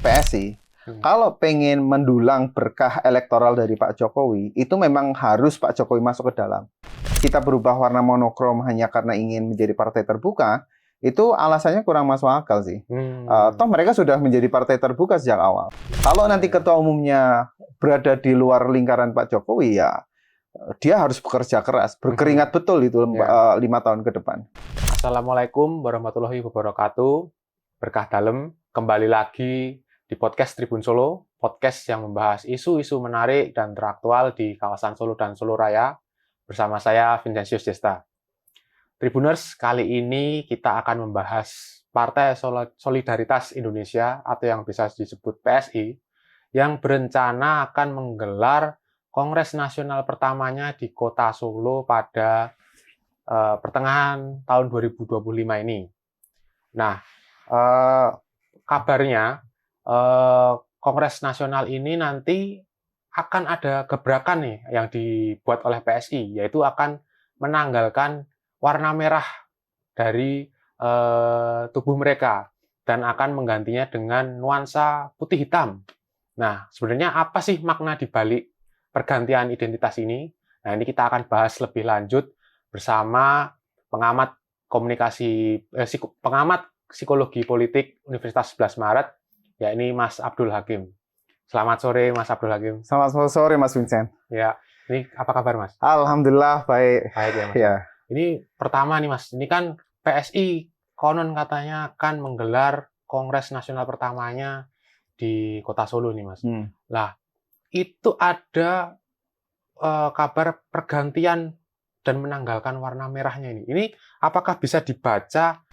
PSI, kalau pengen mendulang berkah elektoral dari Pak Jokowi, itu memang harus Pak Jokowi masuk ke dalam. Kita berubah warna monokrom hanya karena ingin menjadi partai terbuka, itu alasannya kurang masuk akal sih. Toh mereka sudah menjadi partai terbuka sejak awal. Kalau nanti ketua umumnya berada di luar lingkaran Pak Jokowi, ya dia harus bekerja keras, berkeringat betul itu 5 tahun ke depan. Assalamualaikum warahmatullahi wabarakatuh. Berkah dalem, kembali lagi di podcast Tribun Solo, podcast yang membahas isu-isu menarik dan teraktual di kawasan Solo dan Solo Raya, bersama saya Vincentius Desta. Tribuners, kali ini kita akan membahas Partai Solidaritas Indonesia atau yang bisa disebut PSI yang berencana akan menggelar Kongres Nasional pertamanya di Kota Solo pada pertengahan tahun 2025 ini. Nah, kabarnya Kongres Nasional ini nanti akan ada gebrakan nih yang dibuat oleh PSI, yaitu akan menanggalkan warna merah dari tubuh mereka dan akan menggantinya dengan nuansa putih hitam. Nah, sebenarnya apa sih makna di balik pergantian identitas ini? Nah, ini kita akan bahas lebih lanjut bersama pengamat pengamat psikologi politik Universitas 11 Maret, yakni Mas Abdul Hakim. Selamat sore, Mas Abdul Hakim. Selamat sore, Mas Vincent. Ya, ini apa kabar, Mas? Alhamdulillah baik. Baik ya, Mas. Ya. Ini pertama nih, Mas. Ini kan PSI konon katanya akan menggelar Kongres Nasional pertamanya di Kota Solo nih, Mas. Lah, itu ada kabar pergantian dan menanggalkan warna merahnya ini. Ini apakah bisa dibaca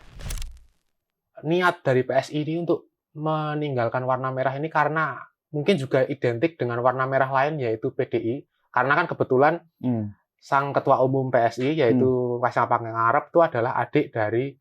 niat dari PSI ini untuk meninggalkan warna merah ini karena mungkin juga identik dengan warna merah lain, yaitu PDI? Karena kan kebetulan sang ketua umum PSI, yaitu Kaisang Pangarep, itu adalah adik dari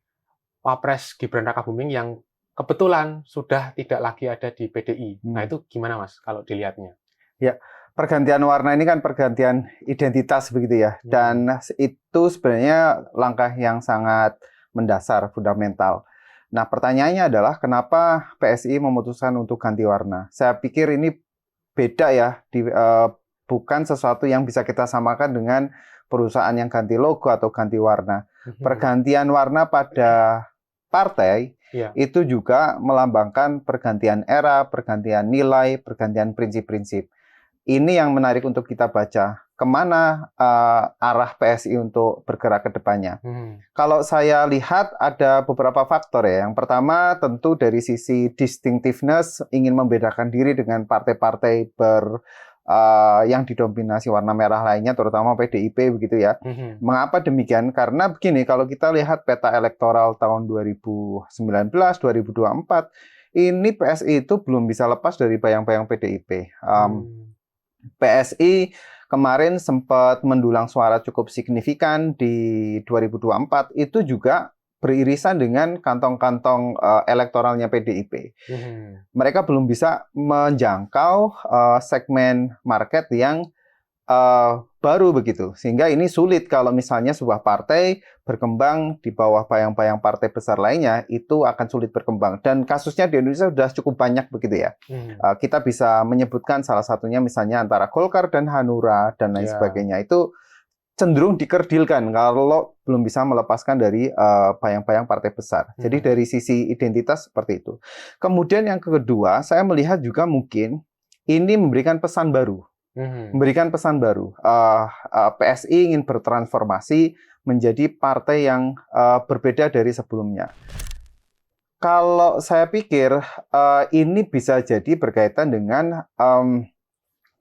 Wapres Gibran Rakabuming yang kebetulan sudah tidak lagi ada di PDI. Nah, itu gimana, Mas, kalau dilihatnya? Ya, pergantian warna ini kan pergantian identitas begitu ya. Dan itu sebenarnya langkah yang sangat mendasar, fundamental. Nah, pertanyaannya adalah kenapa PSI memutuskan untuk ganti warna? Saya pikir ini beda ya, bukan sesuatu yang bisa kita samakan dengan perusahaan yang ganti logo atau ganti warna. Pergantian warna pada partai itu juga melambangkan pergantian era, pergantian nilai, pergantian prinsip-prinsip. Ini yang menarik untuk kita baca. Kemana arah PSI untuk bergerak ke depannya. Kalau saya lihat ada beberapa faktor ya. Yang pertama tentu dari sisi distinctiveness, ingin membedakan diri dengan partai-partai yang didominasi warna merah lainnya, terutama PDIP begitu ya. Mengapa demikian? Karena begini, kalau kita lihat peta elektoral tahun 2019, 2024, ini PSI itu belum bisa lepas dari bayang-bayang PDIP. PSI kemarin sempat mendulang suara cukup signifikan di 2024, itu juga beririsan dengan kantong-kantong elektoralnya PDIP. Mereka belum bisa menjangkau segmen market yang baru begitu. Sehingga ini sulit kalau misalnya sebuah partai berkembang di bawah bayang-bayang partai besar lainnya, itu akan sulit berkembang. Dan kasusnya di Indonesia sudah cukup banyak begitu ya. Kita bisa menyebutkan salah satunya misalnya antara Golkar dan Hanura dan lain sebagainya. Itu cenderung dikerdilkan kalau belum bisa melepaskan dari bayang-bayang partai besar. Jadi dari sisi identitas seperti itu. Kemudian yang kedua, saya melihat juga mungkin ini memberikan pesan baru. Memberikan pesan baru. PSI ingin bertransformasi menjadi partai yang berbeda dari sebelumnya. Kalau saya pikir ini bisa jadi berkaitan dengan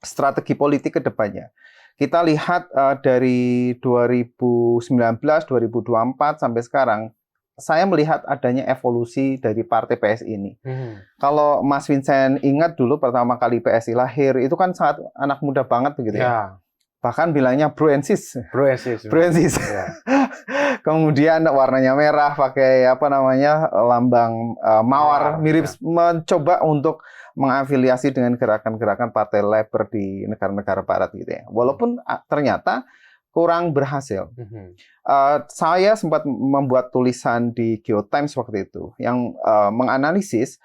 strategi politik ke depannya. Kita lihat dari 2019, 2024 sampai sekarang, saya melihat adanya evolusi dari partai PSI ini. Kalau Mas Vincent ingat dulu pertama kali PSI lahir, itu kan sangat anak muda banget begitu ya. Bahkan bilangnya bro and sis. Bro and sis. Kemudian warnanya merah, pakai lambang mawar, mirip mencoba untuk mengafiliasi dengan gerakan-gerakan partai labor di negara-negara barat gitu ya. Walaupun ternyata kurang berhasil. Saya sempat membuat tulisan di GeoTimes waktu itu yang menganalisis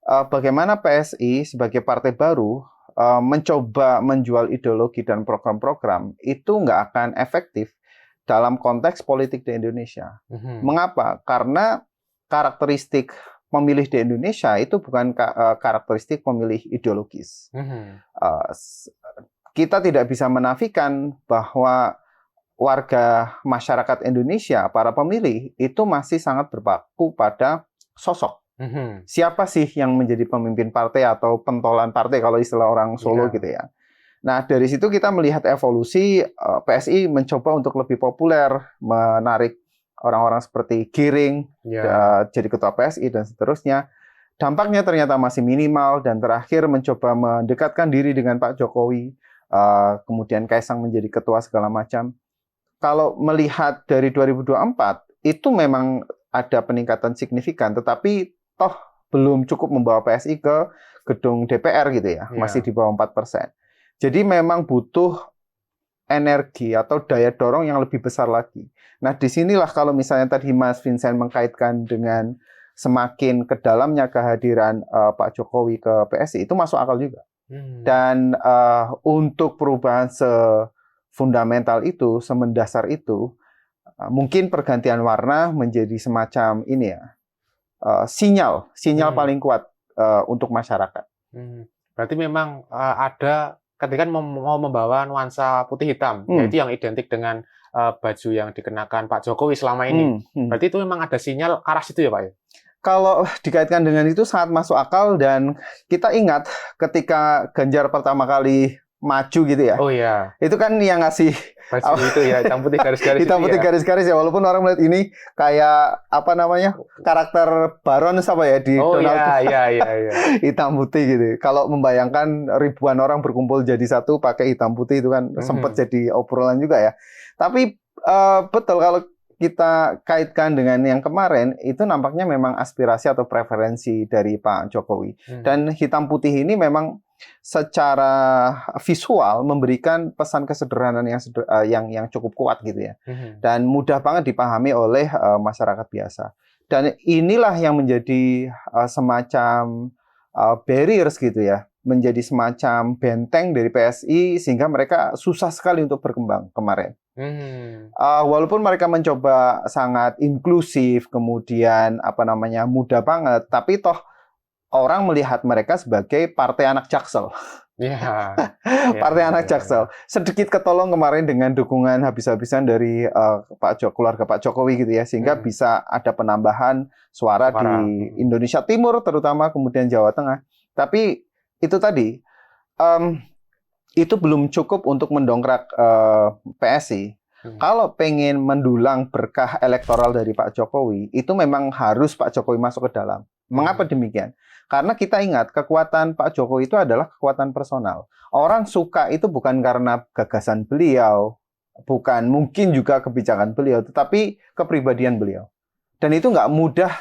bagaimana PSI sebagai partai baru mencoba menjual ideologi dan program-program itu nggak akan efektif dalam konteks politik di Indonesia. Mengapa? Karena karakteristik pemilih di Indonesia itu bukan karakteristik pemilih ideologis. Kita tidak bisa menafikan bahwa warga masyarakat Indonesia, para pemilih, itu masih sangat berpaku pada sosok. Siapa sih yang menjadi pemimpin partai atau pentolan partai kalau istilah orang Solo gitu ya. Nah, dari situ kita melihat evolusi PSI mencoba untuk lebih populer, menarik orang-orang seperti Giring jadi ketua PSI dan seterusnya. Dampaknya ternyata masih minimal dan terakhir mencoba mendekatkan diri dengan Pak Jokowi. Kemudian Kaisang menjadi ketua segala macam. Kalau melihat dari 2024, itu memang ada peningkatan signifikan, tetapi toh belum cukup membawa PSI ke gedung DPR gitu ya, masih di bawah 4%. Jadi memang butuh energi atau daya dorong yang lebih besar lagi. Nah, disinilah kalau misalnya tadi Mas Vincent mengkaitkan dengan semakin ke dalamnya kehadiran Pak Jokowi ke PSI, itu masuk akal juga. Dan untuk perubahan fundamental itu, semendasar itu, mungkin pergantian warna menjadi semacam ini ya, sinyal paling kuat untuk masyarakat. Berarti memang ada ketika mau membawa nuansa putih hitam, yaitu yang identik dengan baju yang dikenakan Pak Jokowi selama ini. Berarti itu memang ada sinyal ke arah situ ya Pak ya? Kalau dikaitkan dengan itu sangat masuk akal dan kita ingat ketika Ganjar pertama kali maju gitu ya. Oh iya. Itu kan yang ngasih baju itu ya, hitam putih garis-garis. Hitam putih garis-garis ya, walaupun orang melihat ini kayak apa namanya? Karakter Baron apa ya di Donald Trump. Iya. Hitam putih gitu. Kalau membayangkan ribuan orang berkumpul jadi satu pakai hitam putih itu kan sempat jadi obrolan juga ya. Tapi betul kalau kita kaitkan dengan yang kemarin, itu nampaknya memang aspirasi atau preferensi dari Pak Jokowi. Dan hitam putih ini memang secara visual memberikan pesan kesederhanaan yang cukup kuat gitu ya. Dan mudah banget dipahami oleh masyarakat biasa. Dan inilah yang menjadi semacam barriers gitu ya, menjadi semacam benteng dari PSI sehingga mereka susah sekali untuk berkembang kemarin. Walaupun mereka mencoba sangat inklusif, kemudian mudah banget, tapi toh orang melihat mereka sebagai partai anak Jaksel. Partai anak Jaksel. Sedikit ketolong kemarin dengan dukungan habis-habisan dari keluarga Pak Jokowi gitu ya, sehingga bisa ada penambahan suara di Indonesia Timur terutama, kemudian Jawa Tengah. Tapi itu tadi itu belum cukup untuk mendongkrak PSI. Kalau pengen mendulang berkah elektoral dari Pak Jokowi, itu memang harus Pak Jokowi masuk ke dalam. Mengapa demikian? Karena kita ingat, kekuatan Pak Jokowi itu adalah kekuatan personal. Orang suka itu bukan karena gagasan beliau, bukan mungkin juga kebijakan beliau, tetapi kepribadian beliau. Dan itu nggak mudah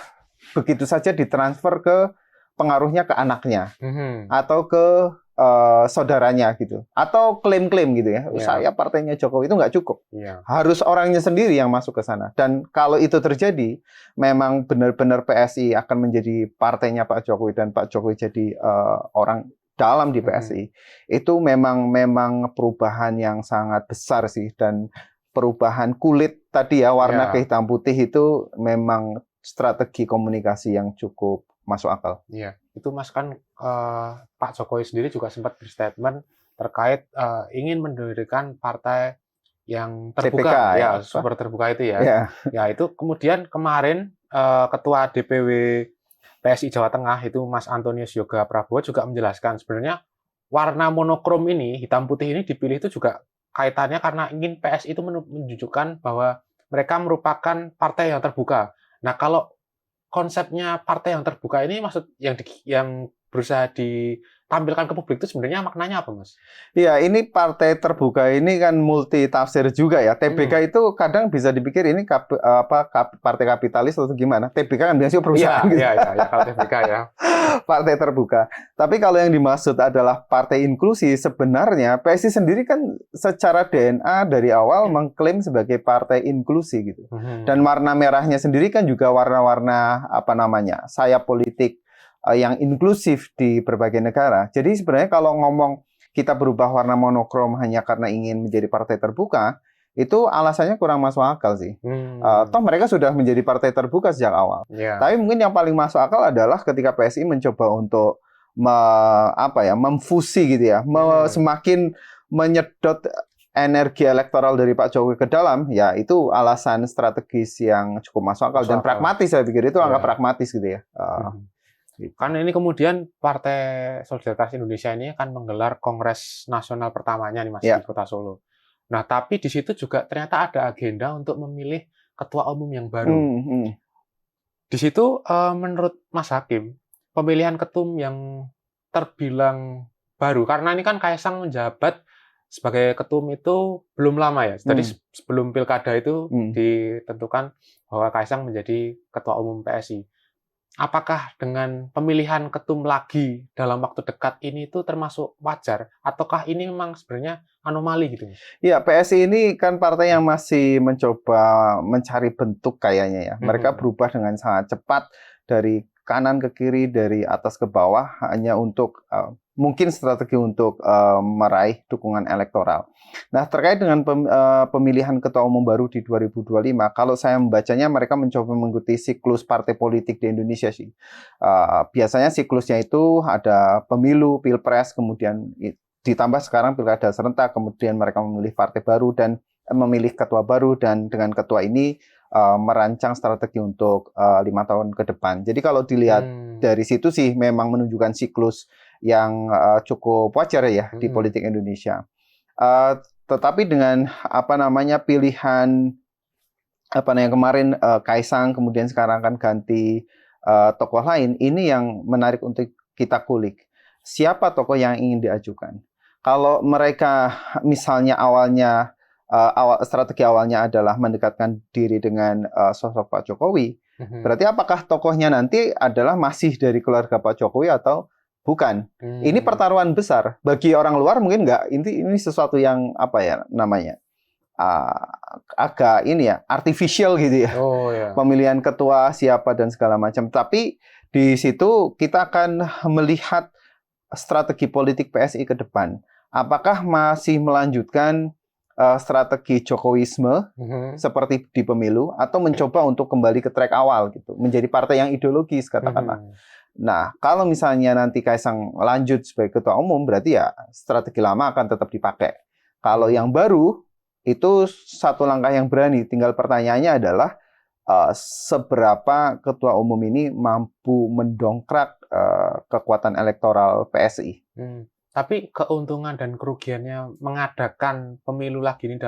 begitu saja ditransfer ke pengaruhnya ke anaknya, atau ke saudaranya gitu, atau klaim-klaim gitu ya. Saya partainya Jokowi, itu nggak cukup. Harus orangnya sendiri yang masuk ke sana. Dan kalau itu terjadi, memang benar-benar PSI akan menjadi partainya Pak Jokowi dan Pak Jokowi jadi orang dalam di PSI. Itu memang perubahan yang sangat besar sih, dan perubahan kulit tadi ya, warna ke hitam putih itu memang strategi komunikasi yang cukup masuk akal. Iya, itu Mas kan Pak Jokowi sendiri juga sempat berstatement terkait ingin mendirikan partai yang terbuka, CPK, super terbuka itu ya. Ya itu kemudian kemarin Ketua DPW PSI Jawa Tengah itu Mas Antonius Yoga Prabowo juga menjelaskan sebenarnya warna monokrom ini, hitam putih ini dipilih itu juga kaitannya karena ingin PSI itu menunjukkan bahwa mereka merupakan partai yang terbuka. Nah, kalau konsepnya partai yang terbuka ini maksud yang berusaha ditampilkan ke publik itu sebenarnya maknanya apa, Mas? Iya, ini partai terbuka ini kan multi tafsir juga ya. TBK itu kadang bisa dipikir ini partai kapitalis atau gimana. TBK kan biasanya perusahaan. Iya, kalau TBK ya. Partai terbuka. Tapi kalau yang dimaksud adalah partai inklusi, sebenarnya PSI sendiri kan secara DNA dari awal mengklaim sebagai partai inklusi gitu. Dan warna merahnya sendiri kan juga warna-warna sayap politik yang inklusif di berbagai negara. Jadi sebenarnya kalau ngomong kita berubah warna monokrom hanya karena ingin menjadi partai terbuka, itu alasannya kurang masuk akal sih. Toh mereka sudah menjadi partai terbuka sejak awal. Yeah. Tapi mungkin yang paling masuk akal adalah ketika PSI mencoba untuk memfusi gitu ya, semakin menyedot energi elektoral dari Pak Jokowi ke dalam, ya itu alasan strategis yang cukup masuk akal dan pragmatis. Saya pikir itu angka pragmatis gitu ya. Gitu. Karena ini kemudian Partai Solidaritas Indonesia ini akan menggelar Kongres Nasional pertamanya nih Mas di Kota Solo. Nah, tapi di situ juga ternyata ada agenda untuk memilih ketua umum yang baru. Di situ menurut Mas Hakim, pemilihan ketum yang terbilang baru, karena ini kan Kaisang menjabat sebagai ketum itu belum lama ya. Tadi sebelum Pilkada itu ditentukan bahwa Kaisang menjadi ketua umum PSI. Apakah dengan pemilihan ketum lagi dalam waktu dekat ini itu termasuk wajar? Ataukah ini memang sebenarnya anomali gitu? Iya, PSI ini kan partai yang masih mencoba mencari bentuk kayaknya ya. Mereka berubah dengan sangat cepat dari kanan ke kiri, dari atas ke bawah, hanya untuk mungkin strategi untuk meraih dukungan elektoral. Nah, terkait dengan pemilihan ketua umum baru di 2025, kalau saya membacanya mereka mencoba mengikuti siklus partai politik di Indonesia sih. Biasanya siklusnya itu ada pemilu, pilpres, kemudian ditambah sekarang pilkada serentak, kemudian mereka memilih partai baru dan memilih ketua baru, dan dengan ketua ini merancang strategi untuk 5 tahun ke depan. Jadi kalau dilihat dari situ sih memang menunjukkan siklus yang cukup wajar ya di politik Indonesia. Tetapi dengan pilihan yang kemarin Kaisang, kemudian sekarang kan ganti tokoh lain, ini yang menarik untuk kita kulik. Siapa tokoh yang ingin diajukan? Kalau mereka misalnya strategi awalnya adalah mendekatkan diri dengan sosok Pak Jokowi, berarti apakah tokohnya nanti adalah masih dari keluarga Pak Jokowi atau bukan? Ini pertaruhan besar bagi orang luar, mungkin nggak. Ini sesuatu yang agak artificial gitu ya. Pemilihan ketua siapa dan segala macam. Tapi di situ kita akan melihat strategi politik PSI ke depan. Apakah masih melanjutkan strategi Jokowisme seperti di pemilu, atau mencoba untuk kembali ke track awal gitu, menjadi partai yang ideologis katakanlah. Nah, kalau misalnya nanti Kaisang lanjut sebagai ketua umum, berarti ya strategi lama akan tetap dipakai. Kalau yang baru itu satu langkah yang berani. Tinggal pertanyaannya adalah seberapa ketua umum ini mampu mendongkrak kekuatan elektoral PSI. Tapi keuntungan dan kerugiannya mengadakan pemilu lagi ini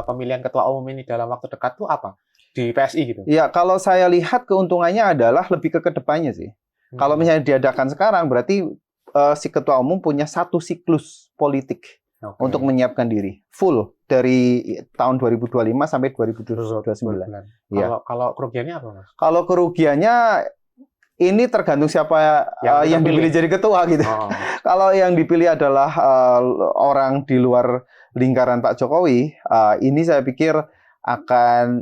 pemilihan ketua umum ini dalam waktu dekat itu apa di PSI gitu? Ya, kalau saya lihat keuntungannya adalah lebih ke kedepannya sih. Kalau misalnya diadakan sekarang, berarti si ketua umum punya satu siklus politik untuk menyiapkan diri full dari tahun 2025 sampai 2029. Ya. Kalau kerugiannya apa, Mas? Kalau kerugiannya ini tergantung siapa yang dipilih jadi ketua gitu. Kalau yang dipilih adalah orang di luar lingkaran Pak Jokowi, ini saya pikir akan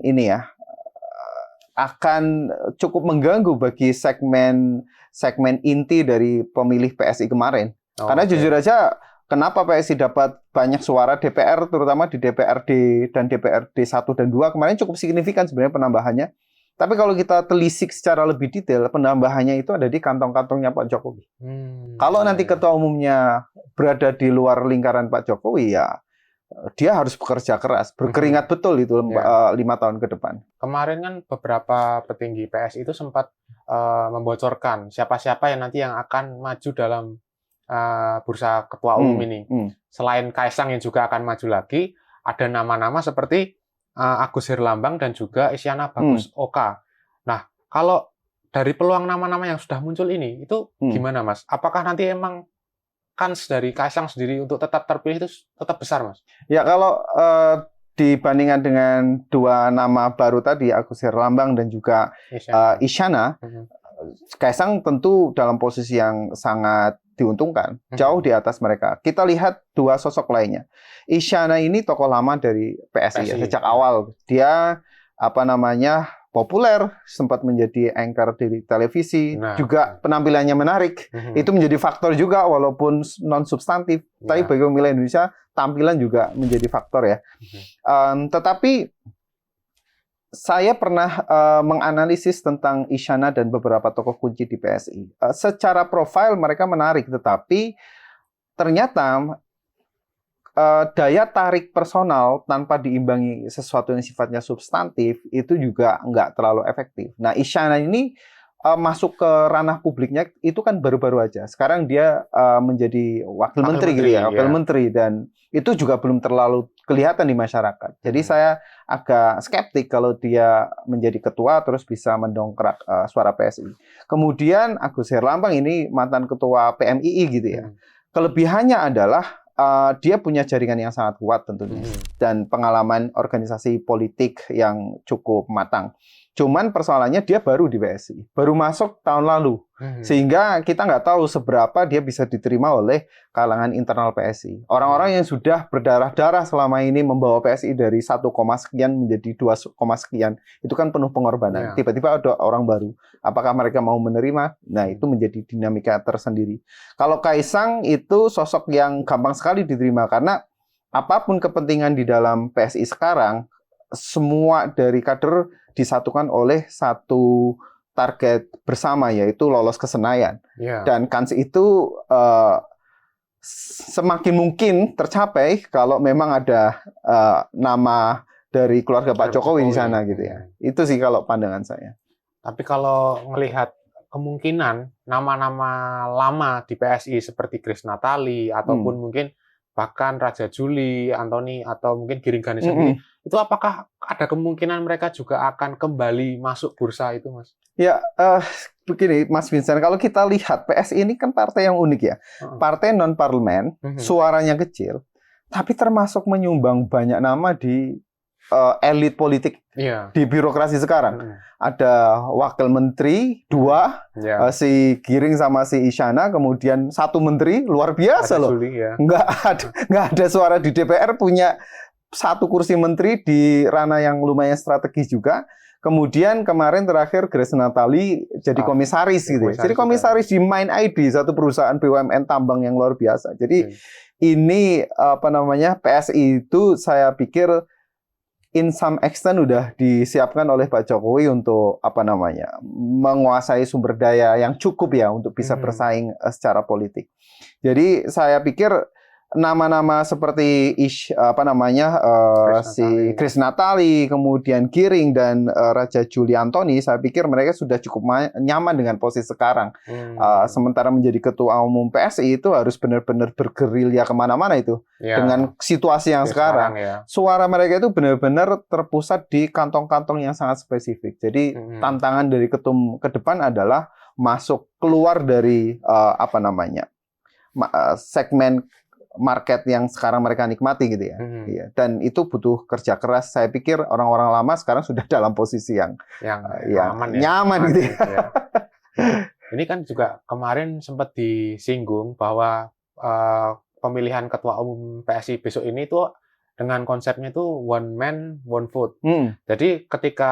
cukup mengganggu bagi segmen inti dari pemilih PSI kemarin. Karena jujur aja, kenapa PSI dapat banyak suara DPR, terutama di DPRD dan DPRD 1 dan 2 kemarin cukup signifikan sebenarnya penambahannya. Tapi kalau kita telisik secara lebih detail, penambahannya itu ada di kantong-kantongnya Pak Jokowi. Kalau nanti ketua umumnya berada di luar lingkaran Pak Jokowi, ya dia harus bekerja keras, berkeringat betul itu 5 tahun ke depan. Kemarin kan beberapa petinggi PSI itu sempat membocorkan siapa-siapa yang nanti yang akan maju dalam bursa ketua umum ini. Selain Kaisang yang juga akan maju lagi, ada nama-nama seperti Agus Herlambang dan juga Isyana Bagus Oka. Nah, kalau dari peluang nama-nama yang sudah muncul ini, itu gimana, Mas? Apakah nanti emang kans dari Kaisang sendiri untuk tetap terpilih itu tetap besar, Mas? Ya, kalau dibandingkan dengan dua nama baru tadi, Agus Herlambang dan juga Isyana, Kaisang tentu dalam posisi yang sangat diuntungkan, jauh di atas mereka. Kita lihat dua sosok lainnya. Isyana ini tokoh lama dari PSI. Ya, sejak awal. Dia populer, sempat menjadi anchor di televisi, juga penampilannya menarik. Itu menjadi faktor juga walaupun non substantif. Tapi bagi pemilih Indonesia tampilan juga menjadi faktor ya. Tetapi saya pernah menganalisis tentang Isyana dan beberapa tokoh kunci di PSI. Secara profil mereka menarik, tetapi ternyata daya tarik personal tanpa diimbangi sesuatu yang sifatnya substantif itu juga nggak terlalu efektif. Nah, Isyana ini masuk ke ranah publiknya itu kan baru-baru aja. Sekarang dia menjadi wakil menteri gitu ya, wakil menteri, dan itu juga belum terlalu kelihatan di masyarakat. Jadi saya agak skeptik kalau dia menjadi ketua terus bisa mendongkrak suara PSI. Kemudian Agus Herlambang ini mantan ketua PMII gitu ya. Kelebihannya adalah dia punya jaringan yang sangat kuat tentunya dan pengalaman organisasi politik yang cukup matang. Cuman persoalannya dia baru di PSI, baru masuk tahun lalu, sehingga kita nggak tahu seberapa dia bisa diterima oleh kalangan internal PSI. Orang-orang yang sudah berdarah-darah selama ini membawa PSI dari 1, sekian menjadi 2, sekian, itu kan penuh pengorbanan. Tiba-tiba ada orang baru, apakah mereka mau menerima? Nah, itu menjadi dinamika tersendiri. Kalau Kaisang itu sosok yang gampang sekali diterima, karena apapun kepentingan di dalam PSI sekarang, semua dari kader disatukan oleh satu target bersama, yaitu lolos ke Senayan. Dan kans itu semakin mungkin tercapai kalau memang ada nama dari keluarga Pak Jokowi di sana gitu ya. Itu sih kalau pandangan saya. Tapi kalau melihat kemungkinan nama-nama lama di PSI seperti Grace Natali ataupun mungkin bahkan Raja Juli, Antoni, atau mungkin Giring Ganesha sendiri, itu apakah ada kemungkinan mereka juga akan kembali masuk bursa itu, Mas? Ya, begini, Mas Vincent, kalau kita lihat PSI ini kan partai yang unik ya. Partai non-parlemen, suaranya kecil, tapi termasuk menyumbang banyak nama di elit politik di birokrasi sekarang. Ada wakil menteri 2, si Giring sama si Isyana, kemudian 1 menteri, luar biasa loh. Nggak ada suara di DPR, punya 1 kursi menteri di ranah yang lumayan strategis juga. Kemudian kemarin terakhir Grace Natali jadi komisaris gitu ya. Jadi komisaris di Mind ID, satu perusahaan BUMN tambang yang luar biasa. Jadi ini PSI itu saya pikir in some extent udah disiapkan oleh Pak Jokowi untuk menguasai sumber daya yang cukup ya untuk bisa bersaing secara politik. Jadi saya pikir nama-nama seperti si Grace Natali, kemudian Giring dan Raja Juli Antoni, saya pikir mereka sudah cukup nyaman dengan posisi sekarang. Sementara menjadi ketua umum PSI itu harus benar-benar bergerilya kemana-mana itu dengan situasi yang sekarang. Suara mereka itu benar-benar terpusat di kantong-kantong yang sangat spesifik. Jadi tantangan dari ketum ke depan adalah masuk keluar dari segmen market yang sekarang mereka nikmati gitu ya. Dan itu butuh kerja keras. Saya pikir orang-orang lama sekarang sudah dalam posisi yang nyaman gitu ya. Ini kan juga kemarin sempat disinggung bahwa pemilihan ketua umum PSI besok ini tuh dengan konsepnya itu one man one vote. Jadi ketika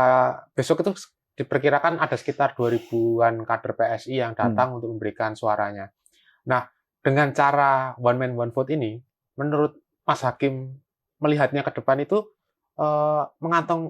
besok itu diperkirakan ada sekitar 2000-an kader PSI yang datang untuk memberikan suaranya. Nah, dengan cara one man one vote ini, menurut Mas Hakim melihatnya ke depan itu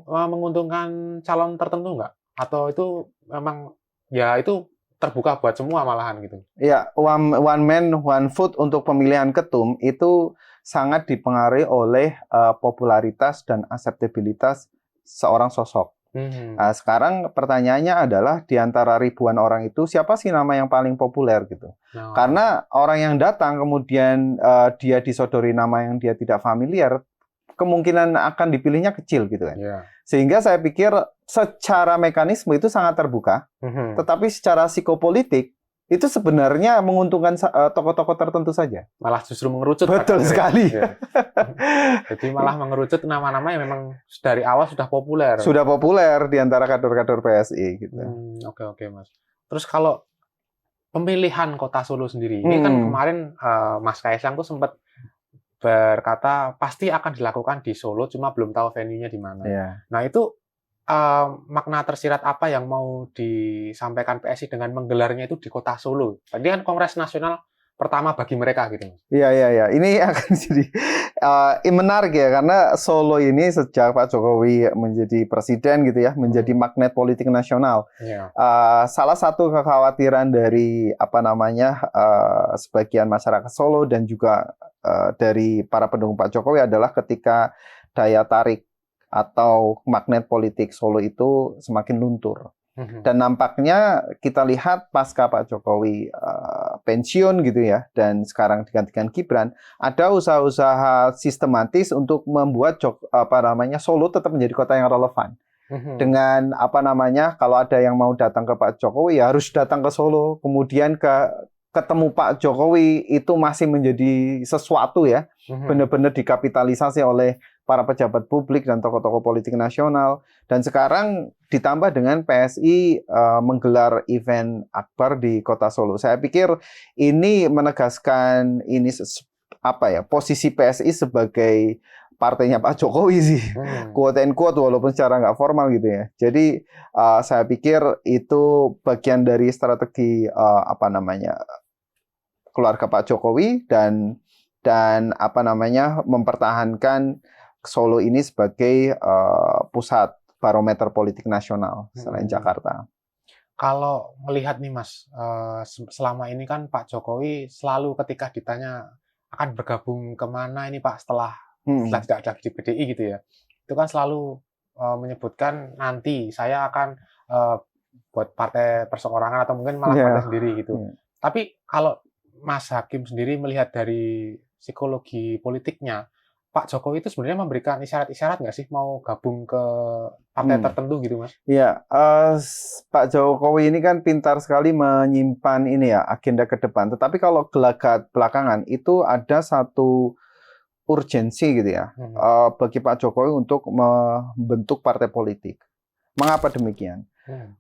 menguntungkan calon tertentu nggak? Atau itu memang ya itu terbuka buat semua malahan gitu? Ya, one man one vote untuk pemilihan ketum itu sangat dipengaruhi oleh popularitas dan akseptabilitas seorang sosok. Nah, sekarang pertanyaannya adalah di antara ribuan orang itu siapa sih nama yang paling populer gitu? Karena orang yang datang kemudian dia disodori nama yang dia tidak familiar, kemungkinan akan dipilihnya kecil gitu kan. Sehingga saya pikir secara mekanisme itu sangat terbuka, tetapi secara psikopolitik itu sebenarnya menguntungkan tokoh-tokoh tertentu saja. Malah justru mengerucut. Betul sekali. Jadi malah mengerucut nama-nama yang memang dari awal sudah populer. Sudah populer di antara kader-kader PSI gitu. Oke, Mas. Terus kalau pemilihan Kota Solo sendiri, ini kan kemarin Mas Kaisang tuh sempat berkata pasti akan dilakukan di Solo, cuma belum tahu venue-nya di mana. Nah, itu makna tersirat apa yang mau disampaikan PSI dengan menggelarnya itu di kota Solo? Tadi kan Kongres Nasional pertama bagi mereka gitu. Iya. Ini akan jadi menarik ya, karena Solo ini sejak Pak Jokowi menjadi presiden gitu ya, menjadi magnet politik nasional. Iya. Salah satu kekhawatiran dari sebagian masyarakat Solo dan juga dari para pendukung Pak Jokowi adalah ketika daya tarik atau magnet politik Solo itu semakin luntur. Dan nampaknya kita lihat pasca Pak Jokowi pensiun gitu ya, dan sekarang digantikan Gibran, ada usaha-usaha sistematis untuk membuat Solo tetap menjadi kota yang relevan. Dengan kalau ada yang mau datang ke Pak Jokowi ya harus datang ke Solo, kemudian ketemu Pak Jokowi itu masih menjadi sesuatu ya, benar-benar dikapitalisasi oleh para pejabat publik dan tokoh-tokoh politik nasional. Dan sekarang ditambah dengan PSI menggelar event akbar di kota Solo. Saya pikir ini menegaskan posisi PSI sebagai partainya Pak Jokowi sih, quote and quote, walaupun secara nggak formal gitu ya. Jadi saya pikir itu bagian dari strategi keluarga Pak Jokowi dan mempertahankan Solo ini sebagai pusat barometer politik nasional selain Jakarta. Kalau melihat nih Mas, selama ini kan Pak Jokowi selalu ketika ditanya akan bergabung kemana ini Pak setelah tidak ada di PDI gitu ya, itu kan selalu menyebutkan nanti saya akan buat partai perseorangan atau mungkin malah partai sendiri gitu. Tapi kalau Mas Hakim sendiri melihat dari psikologi politiknya, Pak Jokowi itu sebenarnya memberikan isyarat-isyarat nggak sih mau gabung ke partai tertentu gitu, Mas? Iya, Pak Jokowi ini kan pintar sekali menyimpan agenda ke depan. Tetapi kalau gelagat belakangan itu ada satu urgensi gitu ya, bagi Pak Jokowi untuk membentuk partai politik. Mengapa demikian?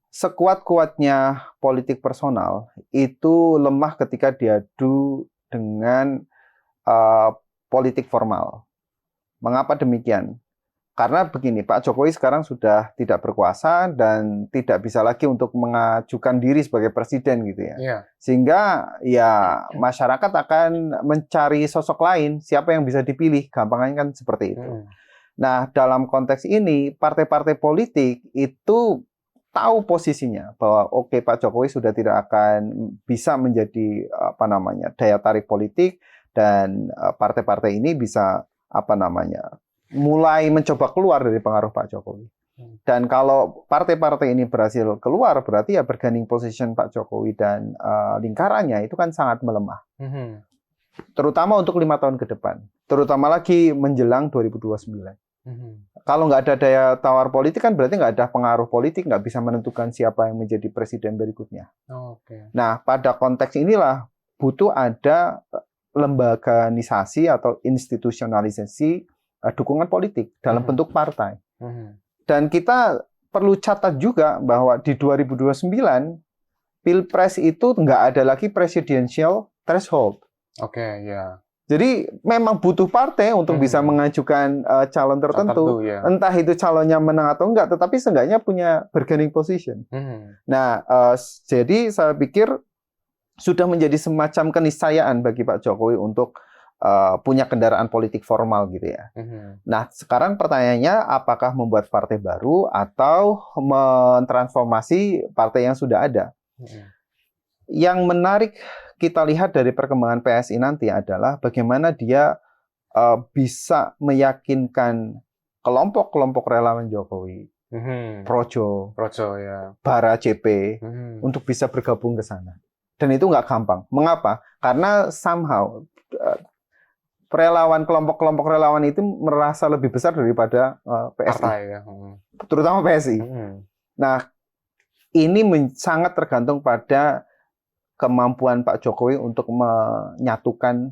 Sekuat-kuatnya politik personal itu lemah ketika diadu dengan politik formal. Mengapa demikian? Karena begini, Pak Jokowi sekarang sudah tidak berkuasa dan tidak bisa lagi untuk mengajukan diri sebagai presiden gitu ya. Sehingga ya masyarakat akan mencari sosok lain, siapa yang bisa dipilih, gampangnya kan seperti itu. Nah, dalam konteks ini, partai-partai politik itu tahu posisinya bahwa oke, Pak Jokowi sudah tidak akan bisa menjadi daya tarik politik, dan partai-partai ini bisa mulai mencoba keluar dari pengaruh Pak Jokowi. Dan kalau partai-partai ini berhasil keluar, berarti ya bargaining position Pak Jokowi dan lingkarannya itu kan sangat melemah. Terutama untuk 5 tahun ke depan. Terutama lagi menjelang 2029. Kalau nggak ada daya tawar politik kan berarti nggak ada pengaruh politik, nggak bisa menentukan siapa yang menjadi presiden berikutnya. Nah, pada konteks inilah butuh ada lembaganisasi atau institusionalisasi dukungan politik dalam bentuk partai. Dan kita perlu catat juga bahwa di 2029 Pilpres itu nggak ada lagi presidential threshold. Jadi memang butuh partai untuk bisa mengajukan calon tertentu. Entah itu calonnya menang atau enggak, tetapi seenggaknya punya bargaining position. Nah, jadi saya pikir sudah menjadi semacam keniscayaan bagi Pak Jokowi untuk punya kendaraan politik formal gitu ya. Nah, sekarang pertanyaannya apakah membuat partai baru atau mentransformasi partai yang sudah ada? Yang menarik kita lihat dari perkembangan PSI nanti adalah bagaimana dia bisa meyakinkan kelompok-kelompok relawan Jokowi, Projo ya, Bara CP, untuk bisa bergabung ke sana. Dan itu nggak gampang. Mengapa? Karena somehow kelompok-kelompok relawan itu merasa lebih besar daripada PSI. Partai, ya. Terutama PSI. Nah, ini sangat tergantung pada kemampuan Pak Jokowi untuk menyatukan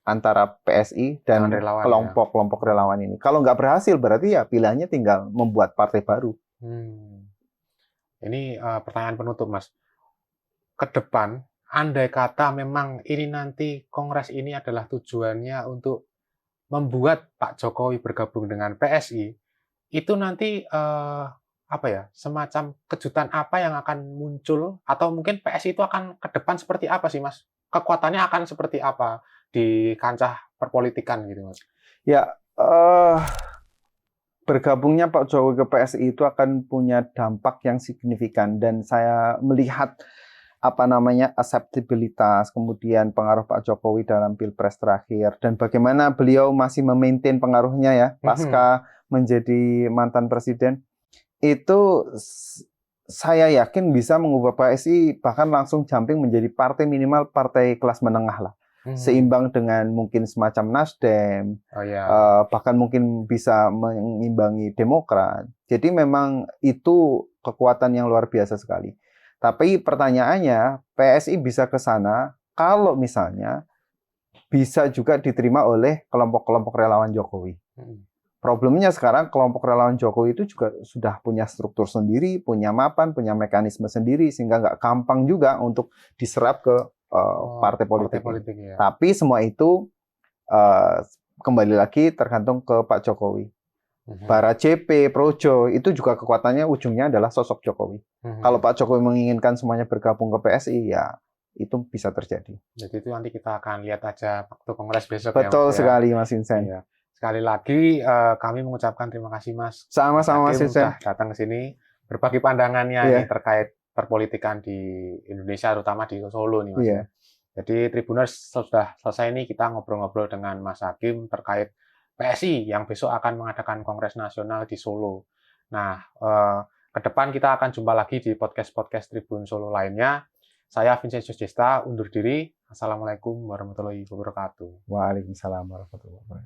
antara PSI dan kelompok-kelompok relawan ini. Kalau nggak berhasil, berarti ya pilihannya tinggal membuat partai baru. Ini pertanyaan penutup, Mas. Ke depan, andai kata memang ini nanti Kongres ini adalah tujuannya untuk membuat Pak Jokowi bergabung dengan PSI, itu nanti apa ya, semacam kejutan apa yang akan muncul, atau mungkin PSI itu akan ke depan seperti apa sih, Mas? Kekuatannya akan seperti apa di kancah perpolitikan gitu, Mas? Ya, bergabungnya Pak Jokowi ke PSI itu akan punya dampak yang signifikan, dan saya melihat akseptabilitas, kemudian pengaruh Pak Jokowi dalam Pilpres terakhir, dan bagaimana beliau masih memaintain pengaruhnya ya pasca menjadi mantan presiden, itu saya yakin bisa mengubah PSI bahkan langsung jumping menjadi partai, minimal partai kelas menengah lah. Seimbang dengan mungkin semacam Nasdem, bahkan mungkin bisa mengimbangi Demokrat. Jadi memang itu kekuatan yang luar biasa sekali. Tapi pertanyaannya, PSI bisa ke sana kalau misalnya bisa juga diterima oleh kelompok-kelompok relawan Jokowi. Problemnya sekarang kelompok relawan Jokowi itu juga sudah punya struktur sendiri, punya mapan, punya mekanisme sendiri, sehingga nggak gampang juga untuk diserap ke partai politik. Ya. Tapi semua itu kembali lagi tergantung ke Pak Jokowi. Para CP, Projo, itu juga kekuatannya ujungnya adalah sosok Jokowi. Kalau Pak Jokowi menginginkan semuanya bergabung ke PSI, ya itu bisa terjadi. Jadi itu nanti kita akan lihat aja waktu Kongres besok. Betul sekali, Mas Vincent. Ya. Sekali lagi kami mengucapkan terima kasih, Mas. Sama-sama, Mas Vincent. Sudah datang ke sini berbagi pandangannya nih terkait perpolitikan di Indonesia, terutama di Solo nih, Mas. Jadi Tribuners sudah selesai nih, kita ngobrol-ngobrol dengan Mas Hakim terkait PSI yang besok akan mengadakan Kongres Nasional di Solo. Nah, ke depan kita akan jumpa lagi di podcast-podcast Tribun Solo lainnya. Saya Vincent Jusdesta undur diri. Assalamualaikum warahmatullahi wabarakatuh. Waalaikumsalam warahmatullahi wabarakatuh.